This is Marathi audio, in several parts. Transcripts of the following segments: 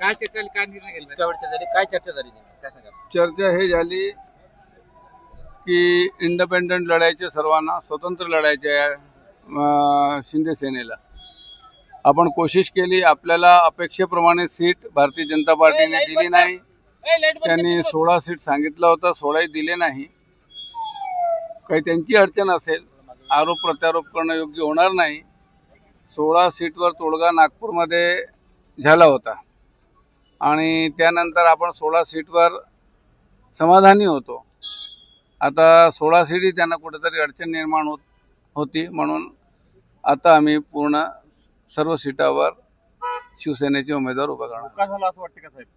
काय चर्चा झाली, काय निर्णय घेतला? इतक्या वेळ चर्चा झाली, काय चर्चा झाली नेमकी? काय सांगा? चर्चा हे झाली की इंडिपेंडंट लढायचे, सर्वांना स्वतंत्र लढायचे आहे. शिंदे सेनेला आपण कोशिश केली, आपल्याला अपेक्षेप्रमाणे सीट भारतीय जनता पार्टीने दिली नाही. त्यांनी 16 सीट सांगितलं होतं, 16ही दिले नाही. काही त्यांची अडचण असेल, आरोप प्रत्यारोप करणं योग्य होणार नाही. 16 सीटवर तोडगा नागपूरमध्ये झाला होता आणि त्यानंतर आपण 16 सीटवर समाधानी होतो. आता 16 सीटही त्यांना कुठेतरी अडचण निर्माण होती, म्हणून आता आम्ही पूर्ण सर्व सीटावर शिवसेनेचे उमेदवार उभे करणार. धोका झाला असं वाटतं का साहेब?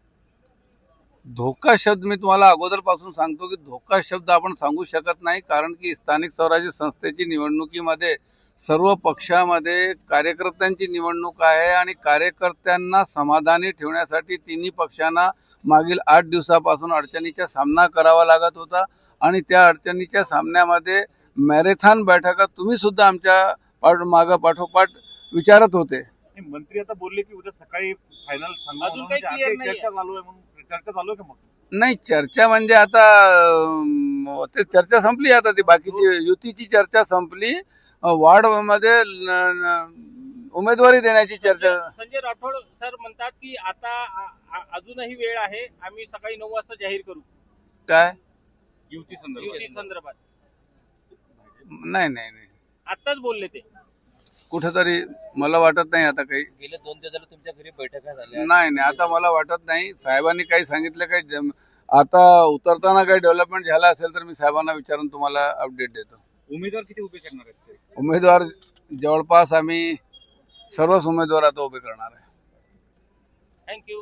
धोका शब्द मी तुम्हाला अगोदरपासून सांगतो की धोका शब्द आपण सांगू शकत नाही, कारण की स्थानिक स्वराज्य संस्थेची निवडणुकीमध्ये सर्व पक्षामध्ये कार्यकर्त्यांची निवडणूक आहे आणि कार्यकर्त्यांना समाधानी ठेवण्यासाठी तिन्ही पक्षांना मागील 8 दिवसापासून अडचणीचा सामना करावा लागत होता आणि त्या अडचणीच्या सामन्यामध्ये मॅरेथॉन बैठका तुम्ही सुद्धा आमच्या मागं पाठोपाठ विचारत होते. मंत्री आता बोलले की उद्या सकाळी फायनल सांगू, अजून काही clear नाहीये. चर्चा चालू आहे म्हणून. चर्चा चालू आहे का मग? नाही, चर्चा म्हणजे आता ते चर्चा संपली. आता ती बाकीची युतीची चर्चा संपली. वार्डमध्ये उमेदवारी देण्याची चर्चा. संजय राठोड सर म्हणतात की आता अजूनही वेळ आहे, आम्ही सकाळी 9 वाजता जाहीर करू काय? युती संदर्भात युती संदर्भात. नाही नाही नाही, आताच बोलले ते. कुठेतरी मला वाटत नाही आता काही. गेले 2 दिवस झाले तुमच्या घरी बैठका झाल्या. नाही नाही, आता मला वाटत नाही. साहेबांनी काही सांगितलं काही आता उतरताना काही डेव्हलपमेंट झाला असेल तर मी साहेबांना विचारून तुम्हाला अपडेट देतो. उमेदवार किती उभे करणार आहेत ते? उमेदवार जवळपास आम्ही सर्वच उमेदवार आता उभे करणार आहे. थँक्यू.